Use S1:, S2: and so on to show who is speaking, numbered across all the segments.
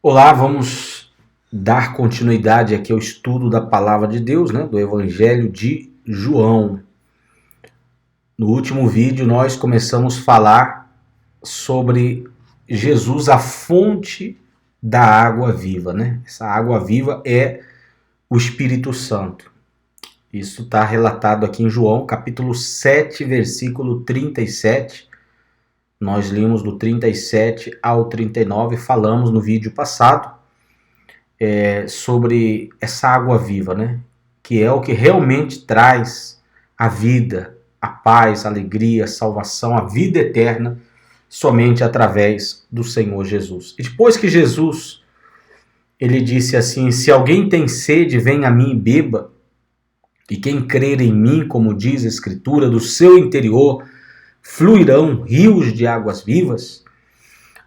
S1: Olá, vamos dar continuidade aqui ao estudo da Palavra de Deus, do Evangelho de João. No último vídeo nós começamos a falar sobre Jesus, a fonte da água viva, Essa água viva é o Espírito Santo. Isso está relatado aqui em João, capítulo 7, versículo 37. Nós lemos do 37 ao 39, falamos no vídeo passado sobre essa água viva, que é o que realmente traz a vida, a paz, a alegria, a salvação, a vida eterna, somente através do Senhor Jesus. E depois que Jesus, ele disse assim: se alguém tem sede, venha a mim e beba, e quem crer em mim, como diz a Escritura, do seu interior fluirão rios de águas vivas.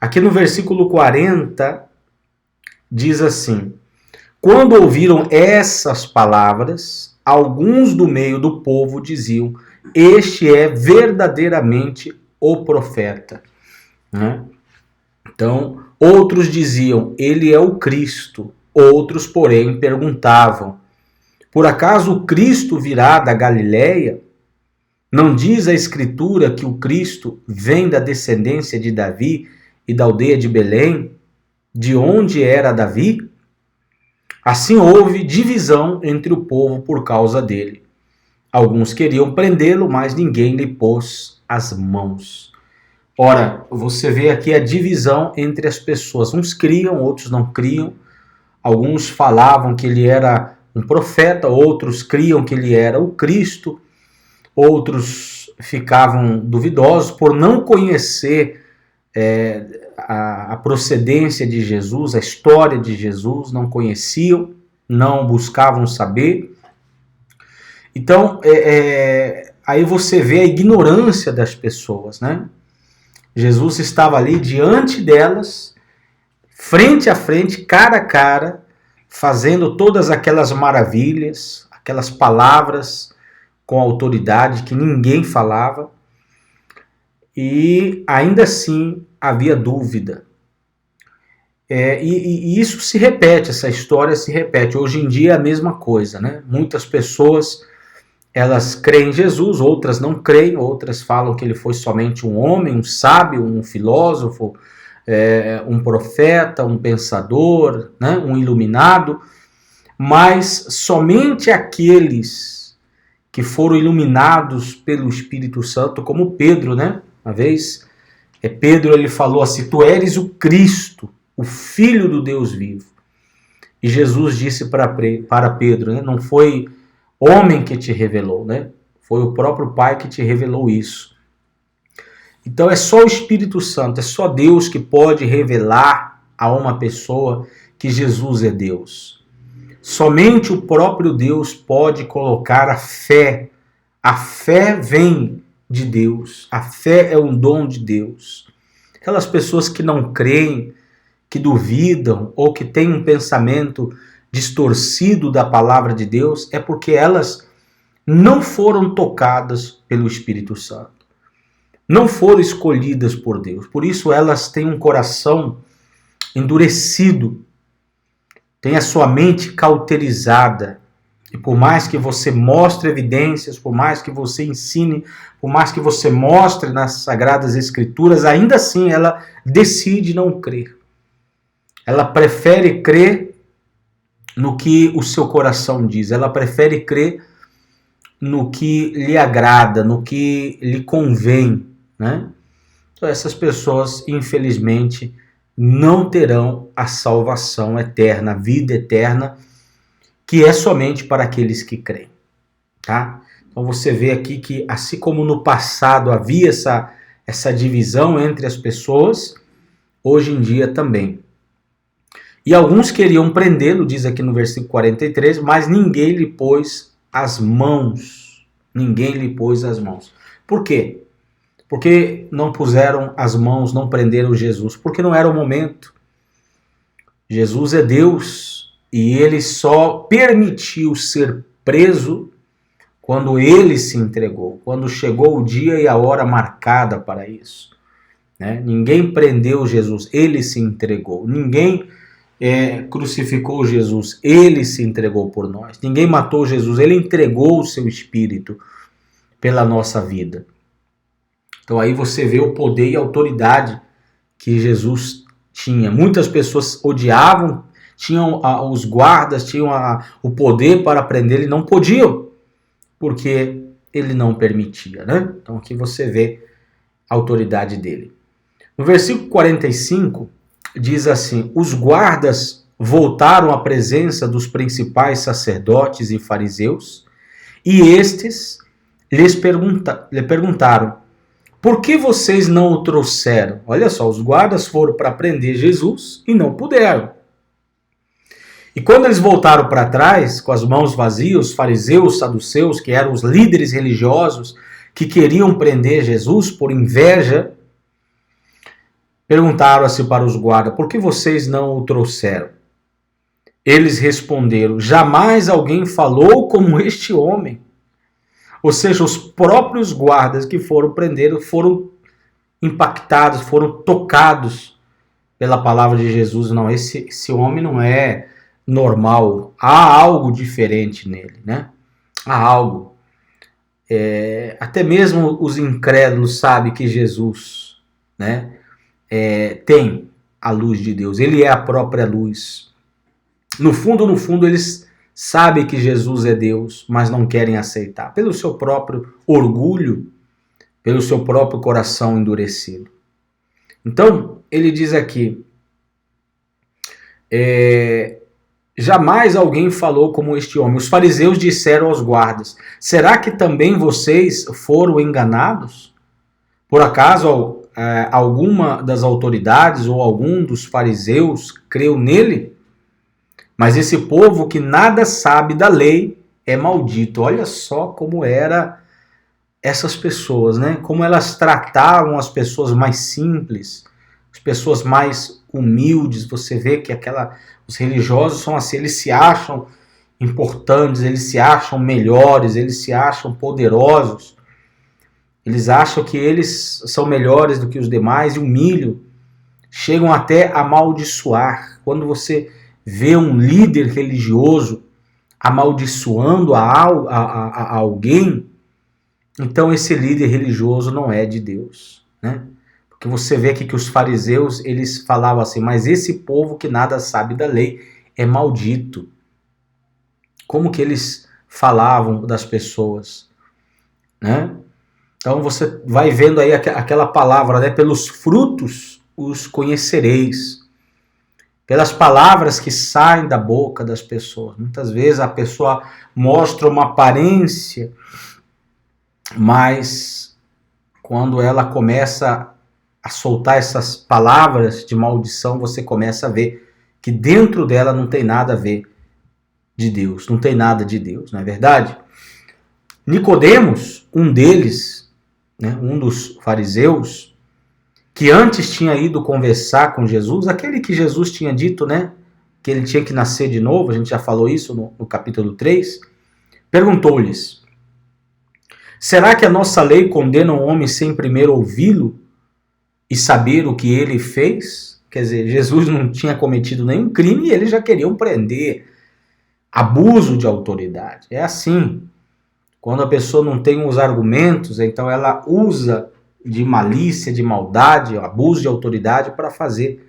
S1: Aqui no versículo 40 diz assim: quando ouviram essas palavras, alguns do meio do povo diziam: este é verdadeiramente o profeta. Então, outros diziam: ele é o Cristo. Outros, porém, perguntavam: por acaso o Cristo virá da Galileia? Não diz a Escritura que o Cristo vem da descendência de Davi e da aldeia de Belém, de onde era Davi? Assim houve divisão entre o povo por causa dele. Alguns queriam prendê-lo, mas ninguém lhe pôs as mãos. Ora, você vê aqui a divisão entre as pessoas. Uns criam, outros não criam. Alguns falavam que ele era um profeta, outros criam que ele era o Cristo. Outros ficavam duvidosos por não conhecer a procedência de Jesus, a história de Jesus, não conheciam, não buscavam saber. Então, aí você vê a ignorância das pessoas, Jesus estava ali diante delas, frente a frente, cara a cara, fazendo todas aquelas maravilhas, aquelas palavras com autoridade que ninguém falava, e ainda assim havia dúvida. E isso se repete, essa história se repete. Hoje em dia é a mesma coisa, Muitas pessoas, elas creem em Jesus, outras não creem, outras falam que ele foi somente um homem, um sábio, um filósofo, um profeta, um pensador, um iluminado, mas somente aqueles que foram iluminados pelo Espírito Santo, como Pedro, Uma vez, Pedro ele falou assim: tu eres o Cristo, o Filho do Deus vivo. E Jesus disse para Pedro, não foi homem que te revelou, foi o próprio Pai que te revelou isso. Então é só o Espírito Santo, é só Deus que pode revelar a uma pessoa que Jesus é Deus. Somente o próprio Deus pode colocar a fé. A fé vem de Deus. A fé é um dom de Deus. Aquelas pessoas que não creem, que duvidam ou que têm um pensamento distorcido da palavra de Deus, é porque elas não foram tocadas pelo Espírito Santo. Não foram escolhidas por Deus. Por isso elas têm um coração endurecido, tem a sua mente cauterizada. E por mais que você mostre evidências, por mais que você ensine, por mais que você mostre nas Sagradas Escrituras, ainda assim ela decide não crer. Ela prefere crer no que o seu coração diz. Ela prefere crer no que lhe agrada, no que lhe convém, Então essas pessoas, infelizmente, não terão a salvação eterna, a vida eterna, que é somente para aqueles que creem. Então você vê aqui que, assim como no passado havia essa divisão entre as pessoas, hoje em dia também. E alguns queriam prendê-lo, diz aqui no versículo 43, mas ninguém lhe pôs as mãos. Ninguém lhe pôs as mãos. Por quê? Porque não puseram as mãos, não prenderam Jesus? Porque não era o momento. Jesus é Deus e ele só permitiu ser preso quando ele se entregou, quando chegou o dia e a hora marcada para isso. Ninguém prendeu Jesus, ele se entregou. Ninguém crucificou Jesus, ele se entregou por nós. Ninguém matou Jesus, ele entregou o seu espírito pela nossa vida. Então aí você vê o poder e a autoridade que Jesus tinha. Muitas pessoas odiavam, tinham os guardas, tinham o poder para prender, e não podiam, porque ele não permitia, né? Então aqui você vê a autoridade dele. No versículo 45, diz assim: os guardas voltaram à presença dos principais sacerdotes e fariseus, e estes lhe perguntaram: por que vocês não o trouxeram? Olha só, os guardas foram para prender Jesus e não puderam. E quando eles voltaram para trás, com as mãos vazias, os fariseus, os saduceus, que eram os líderes religiosos que queriam prender Jesus por inveja, perguntaram-se para os guardas: por que vocês não o trouxeram? Eles responderam: jamais alguém falou como este homem. Ou seja, os próprios guardas que foram prender foram impactados, foram tocados pela palavra de Jesus. Não, esse homem não é normal, há algo diferente nele, né? Há algo. Até mesmo os incrédulos sabem que Jesus, né, tem a luz de Deus, ele é a própria luz. No fundo, eles sabem que Jesus é Deus, mas não querem aceitar, pelo seu próprio orgulho, pelo seu próprio coração endurecido. Então, ele diz aqui: jamais alguém falou como este homem. Os fariseus disseram aos guardas: será que também vocês foram enganados? Por acaso alguma das autoridades ou algum dos fariseus creu nele? Mas esse povo que nada sabe da lei é maldito. Olha só como eram essas pessoas, né? Como elas tratavam as pessoas mais simples, as pessoas mais humildes. Você vê que os religiosos são assim, eles se acham importantes, eles se acham melhores, eles se acham poderosos. Eles acham que eles são melhores do que os demais e humilham. Chegam até a amaldiçoar. Quando você vê um líder religioso amaldiçoando a alguém, então esse líder religioso não é de Deus, né? Porque você vê aqui que os fariseus, eles falavam assim: mas esse povo que nada sabe da lei é maldito. Como que eles falavam das pessoas, né? Então você vai vendo aí aquela palavra, né? Pelos frutos os conhecereis. Pelas palavras que saem da boca das pessoas. Muitas vezes a pessoa mostra uma aparência, mas quando ela começa a soltar essas palavras de maldição, você começa a ver que dentro dela não tem nada a ver de Deus, não tem nada de Deus, não é verdade? Nicodemos, um deles, né, um dos fariseus, que antes tinha ido conversar com Jesus, aquele que Jesus tinha dito, né, que ele tinha que nascer de novo, a gente já falou isso no capítulo 3, perguntou-lhes: será que a nossa lei condena um homem sem primeiro ouvi-lo e saber o que ele fez? Quer dizer, Jesus não tinha cometido nenhum crime e eles já queriam prender. Abuso de autoridade. É assim. Quando a pessoa não tem os argumentos, então ela usa de malícia, de maldade, abuso de autoridade para fazer,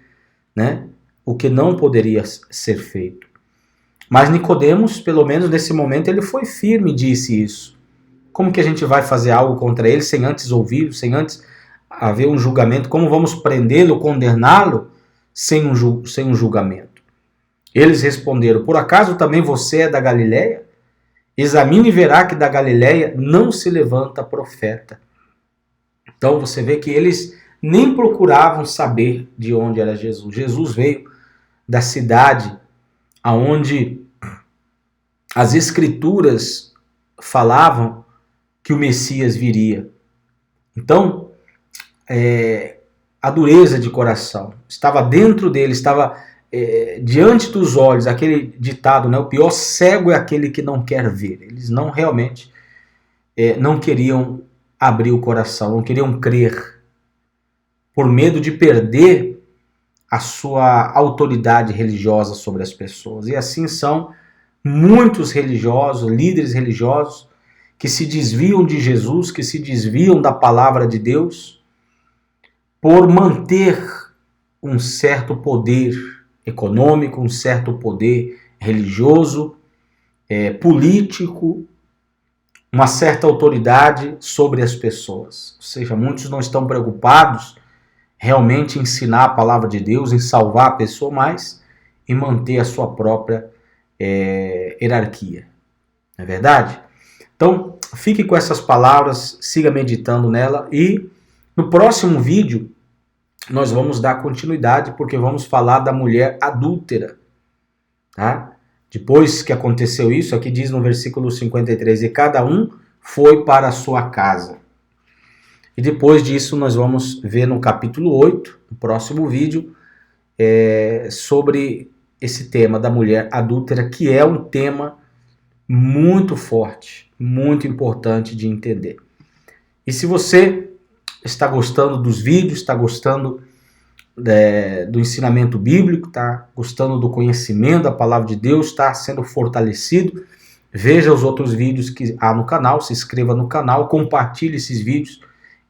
S1: né, o que não poderia ser feito. Mas Nicodemos, pelo menos nesse momento, ele foi firme e disse isso. Como que a gente vai fazer algo contra ele sem antes ouvi-lo, sem antes haver um julgamento? Como vamos prendê-lo, condená-lo sem um julgamento? Eles responderam: por acaso também você é da Galileia? Examine e verá que da Galileia não se levanta profeta. Então você vê que eles nem procuravam saber de onde era Jesus. Jesus veio da cidade aonde as escrituras falavam que o Messias viria. Então, a dureza de coração estava dentro dele, estava diante dos olhos, aquele ditado, né? O pior cego é aquele que não quer ver. Eles não realmente não queriam abrir o coração, não queriam crer, por medo de perder a sua autoridade religiosa sobre as pessoas. E assim são muitos religiosos, líderes religiosos, que se desviam de Jesus, que se desviam da palavra de Deus, por manter um certo poder econômico, um certo poder religioso, político, uma certa autoridade sobre as pessoas. Ou seja, muitos não estão preocupados realmente em ensinar a palavra de Deus, em salvar a pessoa, mas em manter a sua própria hierarquia. Não é verdade? Então, fique com essas palavras, siga meditando nela e no próximo vídeo nós vamos dar continuidade porque vamos falar da mulher adúltera, tá? Depois que aconteceu isso, aqui diz no versículo 53, e cada um foi para a sua casa. E depois disso nós vamos ver no capítulo 8, no próximo vídeo, sobre esse tema da mulher adúltera, que é um tema muito forte, muito importante de entender. E se você está gostando dos vídeos, está gostando do ensinamento bíblico, está gostando do conhecimento da palavra de Deus, está sendo fortalecido, veja os outros vídeos que há no canal, se inscreva no canal, compartilhe esses vídeos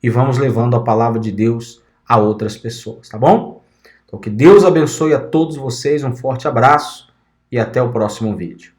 S1: e vamos levando a palavra de Deus a outras pessoas, tá bom? Então que Deus abençoe a todos vocês, um forte abraço e até o próximo vídeo.